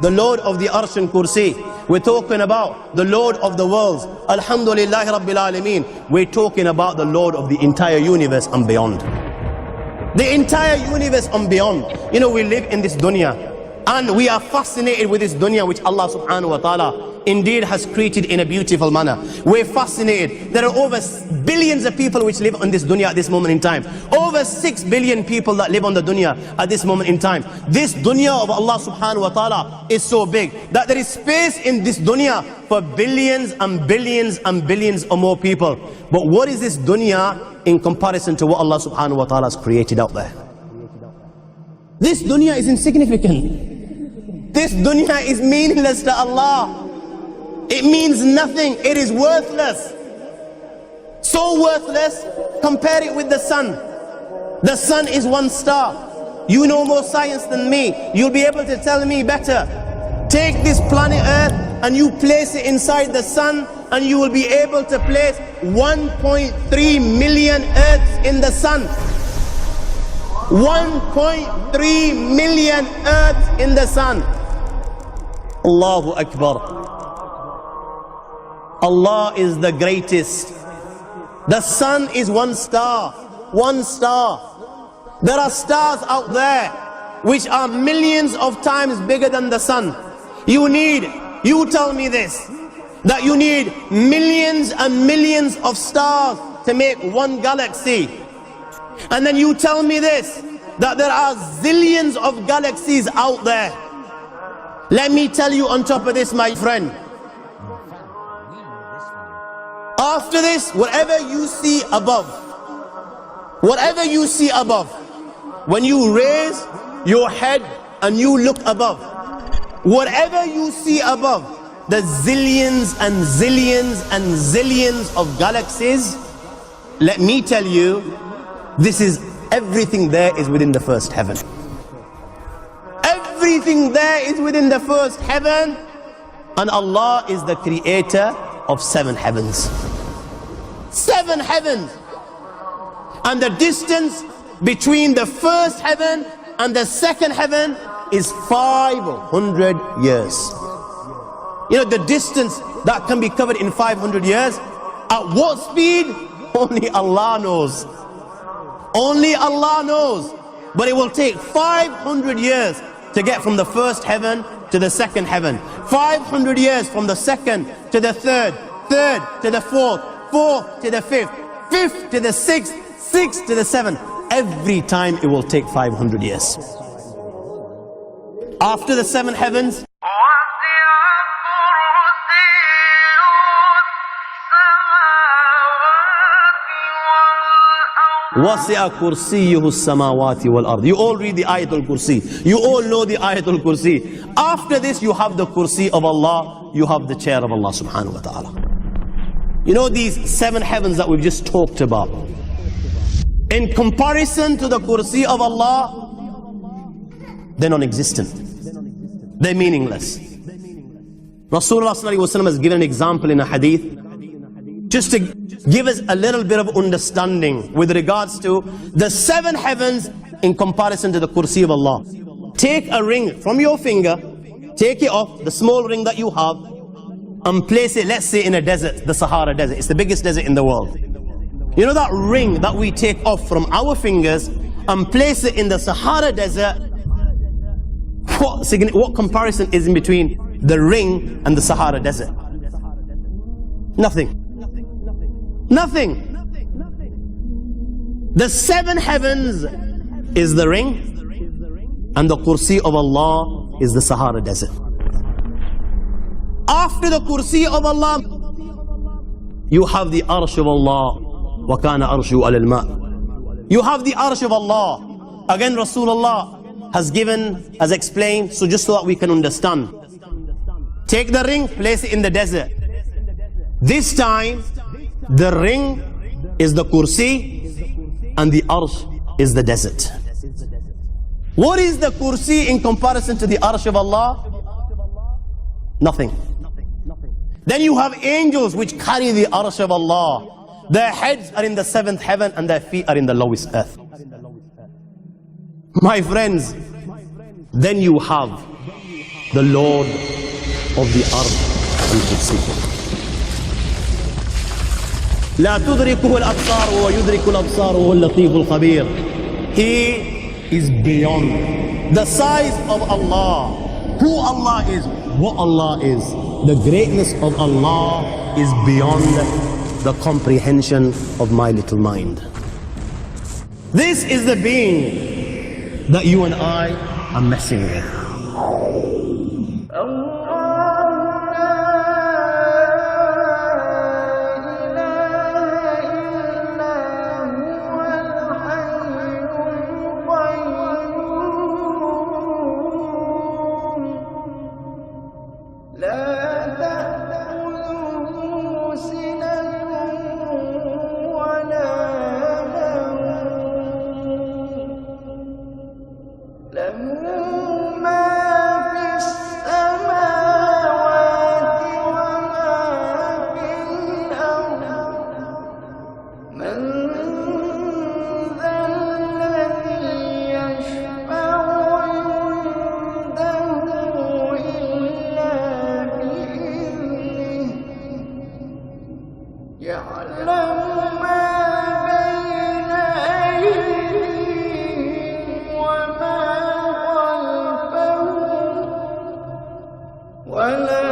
the Lord of the Arsh and Kursi. We're talking about the Lord of the worlds. Alhamdulillah Rabbil Alameen. We're talking about the Lord of the entire universe and beyond. The entire universe and beyond. You know, we live in this dunya and we are fascinated with this dunya which Allah subhanahu wa ta'ala indeed has created in a beautiful manner. We're fascinated. There are over billions of people which live on this dunya at this moment in time. Over 6 billion people that live on the dunya at this moment in time. This dunya of Allah subhanahu wa ta'ala is so big that there is space in this dunya for billions and billions and billions or more people. But what is this dunya in comparison to what Allah subhanahu wa ta'ala has created out there? This dunya is insignificant. This dunya is meaningless to Allah. It means nothing. It is worthless. So worthless, compare it with the sun. The sun is one star. You know more science than me. You'll be able to tell me better. Take this planet Earth and you place it inside the sun, and you will be able to place 1.3 million Earths in the sun. 1.3 million Earths in the sun. Allahu Akbar. Allah is the greatest. The sun is one star. One star. There are stars out there which are millions of times bigger than the sun. You tell me this, that you need millions and millions of stars to make one galaxy. And then you tell me this, that there are zillions of galaxies out there. Let me tell you on top of this, my friend. After this, whatever you see above, when you raise your head and you look above, whatever you see above, the zillions and zillions and zillions of galaxies, let me tell you, this is everything there is within the first heaven. Everything there is within the first heaven, and Allah is the creator of 7 heavens. 7 heavens. And the distance between the first heaven and the second heaven is 500 years. You know, the distance that can be covered in 500 years, at what speed? Only Allah knows. Only Allah knows. But it will take 500 years to get from the first heaven to the second heaven. 500 years from the second to the third, third to the fourth, fourth to the fifth, fifth to the sixth, sixth to the seventh. Every time it will take 500 years. After the 7 heavens, وَسِعَ كُرْسِيُّهُ السَّمَاوَاتِ وَالْأَرْضِ. You all read the Ayatul Kursi. You all know the Ayatul Kursi. After this, you have the Kursi of Allah. You have the chair of Allah subhanahu wa ta'ala. You know these 7 heavens that we've just talked about, in comparison to the Kursi of Allah, they're non-existent. They're meaningless. Rasulullah sallallahu alaihi wasallam has given an example in a hadith, just to give us a little bit of understanding with regards to the 7 heavens in comparison to the Kursi of Allah. Take a ring from your finger, take it off, the small ring that you have, and place it, let's say, in a desert, the Sahara Desert. It's the biggest desert in the world. You know that ring that we take off from our fingers and place it in the Sahara Desert? What comparison is in between the ring and the Sahara Desert? Nothing. Nothing. The 7 heavens is the ring, and the Kursi of Allah is the Sahara Desert. After the Kursi of Allah, you have the Arsh of Allah. وَكَانَ أَرْشُهُ عَلَى الْمَاءِ. You have the Arsh of Allah. Again, Rasulullah has explained, so just so that we can understand. Take the ring, place it in the desert. This time, the ring is the Kursi and the Arsh is the desert. What is the Kursi in comparison to the Arsh of Allah? Nothing. Then you have angels which carry the Arsh of Allah. Their heads are in the 7th heaven and their feet are in the lowest earth. My friends, then you have the Lord of the earth and KURSI. لا تدركه الأبصار وهو يدرك الأبصار وهو اللطيف الخبير. He is beyond the size of Allah, who Allah is, what Allah is. The greatness of Allah is beyond the comprehension of my little mind. This is the being that you and I are messing with. يعلم ما بين أيديهم وما خلفهم ولا